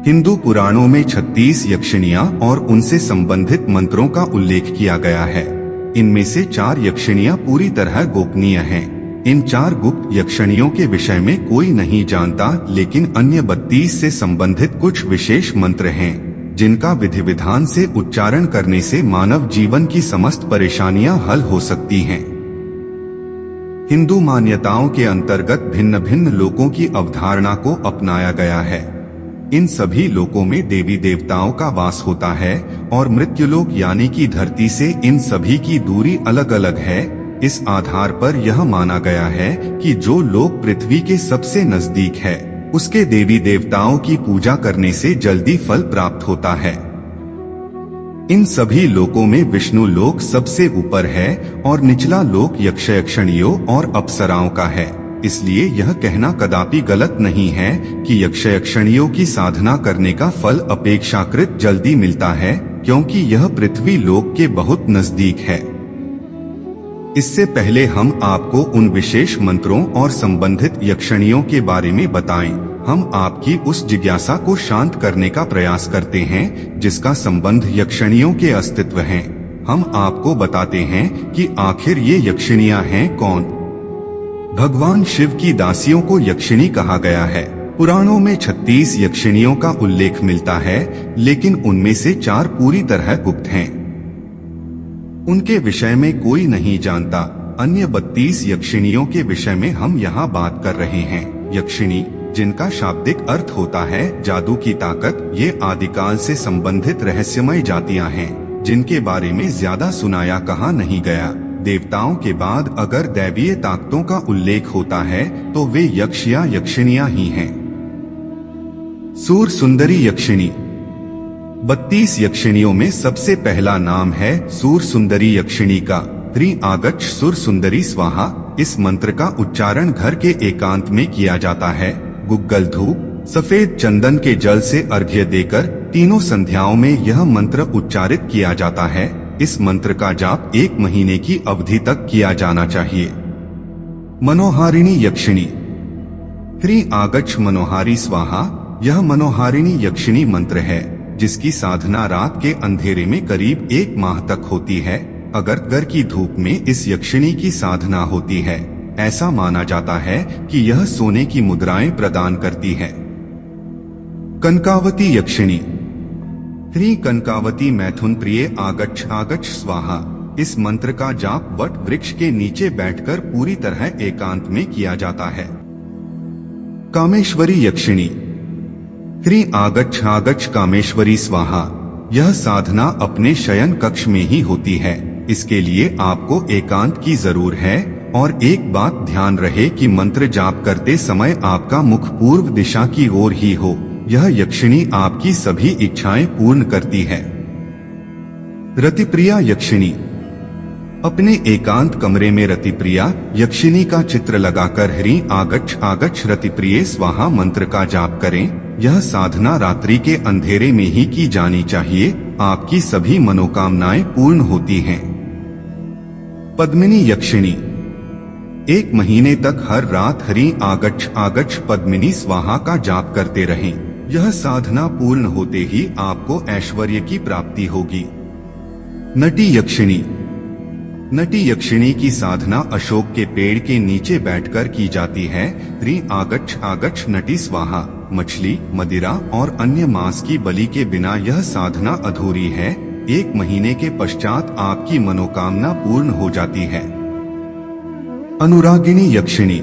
हिंदू पुराणों में 36 यक्षिणियां और उनसे संबंधित मंत्रों का उल्लेख किया गया है। इनमें से 4 यक्षिणियां पूरी तरह गोपनीय हैं। इन 4 गुप्त यक्षिणियों के विषय में कोई नहीं जानता, लेकिन अन्य 32 से संबंधित कुछ विशेष मंत्र हैं, जिनका विधि विधान से उच्चारण करने से मानव जीवन की समस्त परेशानियां हल हो सकती हैं। हिंदू मान्यताओं के अंतर्गत भिन्न भिन्न लोकों की अवधारणा को अपनाया गया है। इन सभी लोकों में देवी देवताओं का वास होता है और मृत्युलोक यानी कि धरती से इन सभी की दूरी अलग अलग है। इस आधार पर यह माना गया है कि जो लोक पृथ्वी के सबसे नजदीक है, उसके देवी देवताओं की पूजा करने से जल्दी फल प्राप्त होता है। इन सभी लोकों में विष्णु लोक सबसे ऊपर है और निचला लोक यक्षयक्षिणियों और अप्सराओं का है। इसलिए यह कहना कदापि गलत नहीं है कि यक्षयक्षिणियों की साधना करने का फल अपेक्षाकृत जल्दी मिलता है, क्योंकि यह पृथ्वी लोक के बहुत नजदीक है। इससे पहले हम आपको उन विशेष मंत्रों और संबंधित यक्षिणियों के बारे में बताएं, हम आपकी उस जिज्ञासा को शांत करने का प्रयास करते हैं जिसका संबंध यक्षिणियों के अस्तित्व है। हम आपको बताते हैं कि आखिर ये यक्षिणियां हैं कौन। भगवान शिव की दासियों को यक्षिणी कहा गया है। पुराणों में 36 यक्षिणियों का उल्लेख मिलता है, लेकिन उनमें से 4 पूरी तरह गुप्त हैं। उनके विषय में कोई नहीं जानता। अन्य 32 यक्षिणियों के विषय में हम यहाँ बात कर रहे हैं। यक्षिणी, जिनका शाब्दिक अर्थ होता है जादू की ताकत, ये आदिकाल से संबंधित रहस्यमय जातियां हैं, जिनके बारे में ज्यादा सुनाया कहा नहीं गया। देवताओं के बाद अगर दैवीय ताकतों का उल्लेख होता है तो वे यक्ष या यक्षिणियां ही हैं। सूर सुंदरी यक्षिणी। 32 यक्षिणियों में सबसे पहला नाम है सूर सुंदरी यक्षिणी का। आगच्छ सुर सुंदरी स्वाहा। इस मंत्र का उच्चारण घर के एकांत में किया जाता है। गुग्गल धूप, सफेद चंदन के जल से अर्घ्य देकर तीनों संध्याओं में यह मंत्र उच्चारित किया जाता है। इस मंत्र का जाप 1 महीने की अवधि तक किया जाना चाहिए। मनोहारिणी यक्षिणी। आगच्छ मनोहारी स्वाहा। यह मनोहारिणी यक्षिणी मंत्र है, जिसकी साधना रात के अंधेरे में करीब 1 माह तक होती है। अगर घर की धूप में इस यक्षिणी की साधना होती है, ऐसा माना जाता है कि यह सोने की मुद्राएं प्रदान करती है। कनकावती यक्षिणी। कनकावती मैथुन प्रिय आगच्छ स्वाहा। इस मंत्र का जाप वट वृक्ष के नीचे बैठकर पूरी तरह एकांत में किया जाता है। कामेश्वरी यक्षिणी। आगच्छ कामेश्वरी स्वाहा। यह साधना अपने शयन कक्ष में ही होती है। इसके लिए आपको एकांत की जरूर है। और एक बात ध्यान रहे कि मंत्र जाप करते समय आपका मुख पूर्व दिशा की ओर ही हो। यह यक्षिणी आपकी सभी इच्छाएं पूर्ण करती है। रतिप्रिया यक्षिणी। अपने एकांत कमरे में रतिप्रिया यक्षिणी का चित्र लगाकर आगच्छ रतिप्रिये स्वाहा मंत्र का जाप करें। यह साधना रात्रि के अंधेरे में ही की जानी चाहिए। आपकी सभी मनोकामनाएं पूर्ण होती हैं। पद्मिनी यक्षिणी। 1 महीने तक हर रात आगच्छ पद्मिनी स्वाहा का जाप करते रहें। यह साधना पूर्ण होते ही आपको ऐश्वर्य की प्राप्ति होगी। नटी यक्षिणी। नटी यक्षिणी की साधना अशोक के पेड़ के नीचे बैठकर की जाती है। आगच्छ नटी स्वाहा। मछली, मदिरा और अन्य मांस की बलि के बिना यह साधना अधूरी है। 1 महीने के पश्चात आपकी मनोकामना पूर्ण हो जाती है। अनुरागिणी यक्षिणी।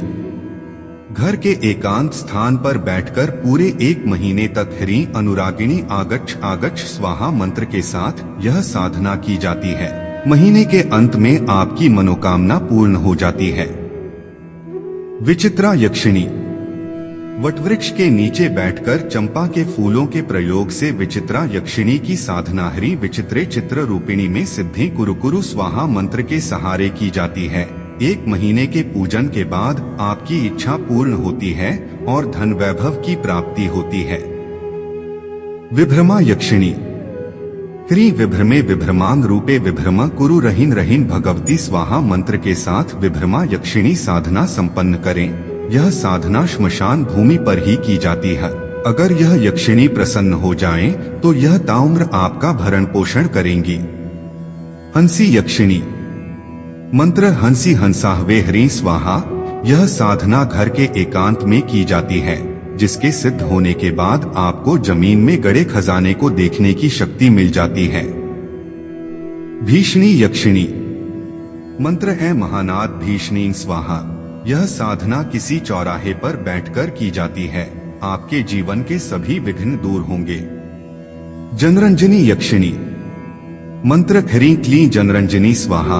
घर के एकांत स्थान पर बैठकर पूरे 1 महीने तक अनुरागिणी आगच्छ स्वाहा मंत्र के साथ यह साधना की जाती है। महीने के अंत में आपकी मनोकामना पूर्ण हो जाती है। विचित्रा यक्षिणी। वटवृक्ष के नीचे बैठकर चंपा के फूलों के प्रयोग से विचित्रा यक्षिणी की साधना विचित्रे चित्र रूपिणी में सिद्धि कुरु स्वाहा मंत्र के सहारे की जाती है। 1 महीने के पूजन के बाद आपकी इच्छा पूर्ण होती है और धन वैभव की प्राप्ति होती है। विभ्रमा यक्षिणी। विभ्रमे विभ्रमांग रूपे विभ्रमा कुरु रहीन भगवती स्वाहा मंत्र के साथ विभ्रमा यक्षिणी साधना संपन्न करें। यह साधना श्मशान भूमि पर ही की जाती है। अगर यह यक्षिणी प्रसन्न हो जाएं, तो यह ताउम्र आपका भरण पोषण करेंगी। हंसी यक्षिणी मंत्र हंसी हंसाहवे ह्रीं स्वाहा। यह साधना घर के एकांत में की जाती है, जिसके सिद्ध होने के बाद आपको जमीन में गड़े खजाने को देखने की शक्ति मिल जाती है। भीषणी यक्षिणी मंत्र है महानाद भीषणी स्वाहा। यह साधना किसी चौराहे पर बैठकर की जाती है। आपके जीवन के सभी विघ्न दूर होंगे। जनरंजनी यक्षिणी मंत्र ह्रीं क्लीं जनरंजनी स्वाहा।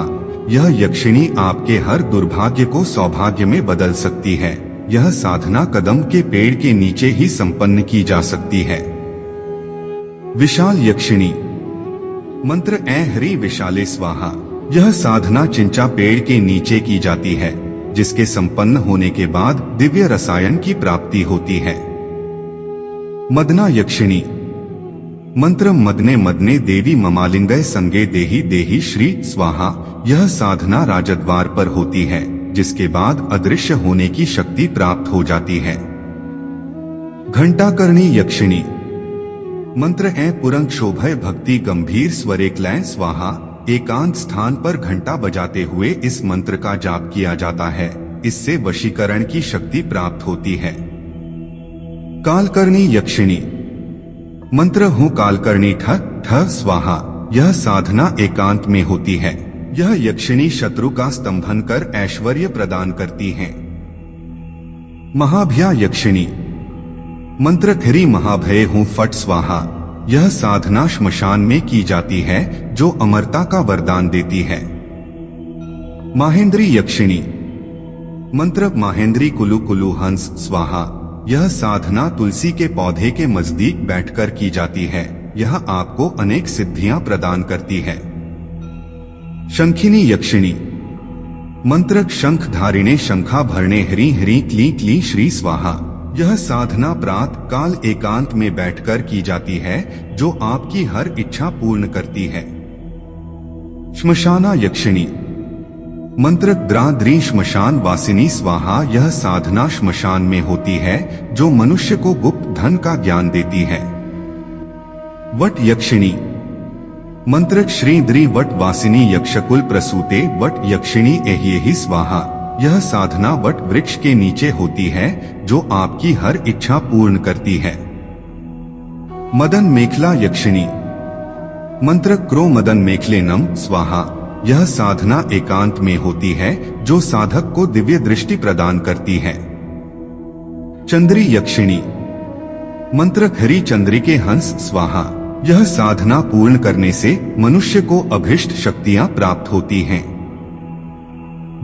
यह यक्षिणी आपके हर दुर्भाग्य को सौभाग्य में बदल सकती है। यह साधना कदम के पेड़ के नीचे ही संपन्न की जा सकती है। विशाल यक्षिणी मंत्र ऐ ह्रीं विशाले स्वाहा। यह साधना चिंचा पेड़ के नीचे की जाती है, जिसके संपन्न होने के बाद दिव्य रसायन की प्राप्ति होती है। मदना यक्षिणी मंत्र मदने मदने देवी ममालिंगय संगे देही देही श्री स्वाहा। यह साधना राजद्वार पर होती है, जिसके बाद अदृश्य होने की शक्ति प्राप्त हो जाती है। घंटाकर्णी यक्षिणी मंत्र ऐ पुरंग शोभय भक्ति गंभीर स्वरे क्लैं स्वाहा। एकांत स्थान पर घंटा बजाते हुए इस मंत्र का जाप किया जाता है। इससे वशीकरण की शक्ति प्राप्त होती है। कालकर्णी यक्षिणी मंत्र हूँ कालकर्णी ठ ठ स्वाहा। यह साधना एकांत में होती है। यह यक्षिणी शत्रु का स्तंभन कर ऐश्वर्य प्रदान करती है। महाभया यक्षिणी मंत्र ह्रीं महाभय हूँ फट स्वाहा। यह साधना श्मशान में की जाती है, जो अमरता का वरदान देती है। माहेंद्री यक्षिणी मंत्र माहेंद्री कुलु कुलु हंस स्वाहा। यह साधना तुलसी के पौधे के नजदीक बैठकर की जाती है। यह आपको अनेक सिद्धियां प्रदान करती है। शंखिनी यक्षिणी मंत्र शंख धारिणे शंखा भरणे ह्रीं ह्रीं क्लीं क्लीं श्री स्वाहा। यह साधना प्रातः काल एकांत में बैठकर की जाती है, जो आपकी हर इच्छा पूर्ण करती है। श्मशाना यक्षिणी मंत्र द्राद्री श्मशान वासिनी स्वाहा। यह साधना श्मशान में होती है, जो मनुष्य को गुप्त धन का ज्ञान देती है। वट यक्षिणी मंत्र श्रीद्री वट वासिनी यक्षकुल प्रसूते वट यक्षिणी एह्येहि स्वाहा। यह साधना वट वृक्ष के नीचे होती है, जो आपकी हर इच्छा पूर्ण करती है। मदन मेखला यक्षिणी मंत्र क्रो मदन मेखले नम स्वाहा। यह साधना एकांत में होती है, जो साधक को दिव्य दृष्टि प्रदान करती है। चंद्री यक्षिणी मंत्र ह्रीं चंद्रिके हंस स्वाहा। यह साधना पूर्ण करने से मनुष्य को अभीष्ट शक्तियां प्राप्त होती हैं।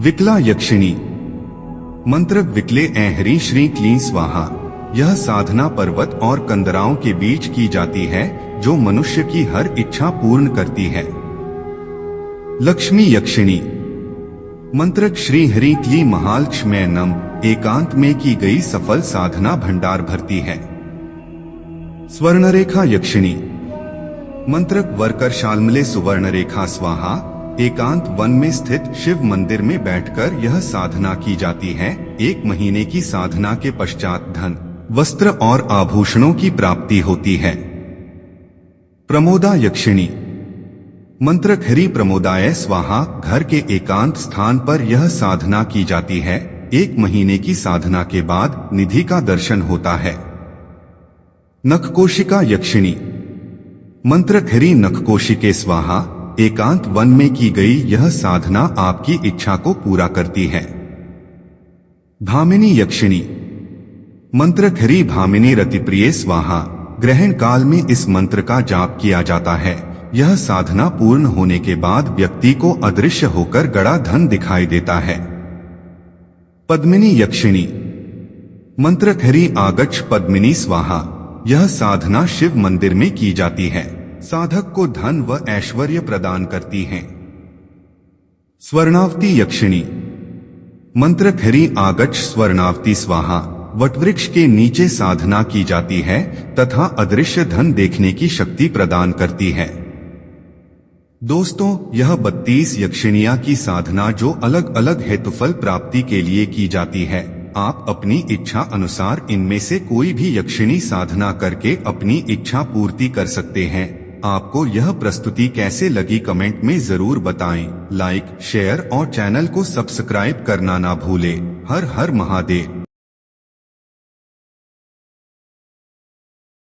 विकला यक्षिणी मंत्र विकले ऐ ह्रीं श्रीं क्लीं स्वाहा। यह साधना पर्वत और कंदराओं के बीच की जाती है, जो मनुष्य की हर इच्छा पूर्ण करती है। लक्ष्मी यक्षिणी मंत्र श्री ह्रीं क्लीं महाल क्षमय नम। एकांत में की गई सफल साधना भंडार भरती है। स्वर्णरेखा यक्षिणी मंत्र वर्कर शालमले सुवर्णरेखा स्वाहा। एकांत वन में स्थित शिव मंदिर में बैठकर यह साधना की जाती है। 1 महीने की साधना के पश्चात धन, वस्त्र और आभूषणों की प्राप्ति होती है। प्रमोदा यक्षिणी मंत्र ह्रीं प्रमोदाय स्वाहा। घर के एकांत स्थान पर यह साधना की जाती है। 1 महीने की साधना के बाद निधि का दर्शन होता है। नखकोशिका यक्षिणी मंत्र ह्रीं नखकोशिके स्वाहा। एकांत वन में की गई यह साधना आपकी इच्छा को पूरा करती है। भामिनी यक्षिणी मंत्र ह्रीं भामिनी रतिप्रिये स्वाहा। ग्रहण काल में इस मंत्र का जाप किया जाता है। यह साधना पूर्ण होने के बाद व्यक्ति को अदृश्य होकर गड़ा धन दिखाई देता है। पद्मिनी यक्षिणी मंत्र ह्रीं आगच्छ पद्मिनी स्वाहा। यह साधना शिव मंदिर में की जाती है। साधक को धन व ऐश्वर्य प्रदान करती है। स्वर्णावती यक्षिणी मंत्र ह्रीं आगच्छ स्वर्णावती स्वाहा। वटवृक्ष के नीचे साधना की जाती है तथा अदृश्य धन देखने की शक्ति प्रदान करती है। दोस्तों, यह 32 यक्षिणियां की साधना जो अलग अलग हेतुफल प्राप्ति के लिए की जाती है, आप अपनी इच्छा अनुसार इनमें से कोई भी यक्षिणी साधना करके अपनी इच्छा पूर्ति कर सकते हैं। आपको यह प्रस्तुति कैसे लगी कमेंट में जरूर बताएं। लाइक, शेयर और चैनल को सब्सक्राइब करना ना भूलें। हर हर महादेव।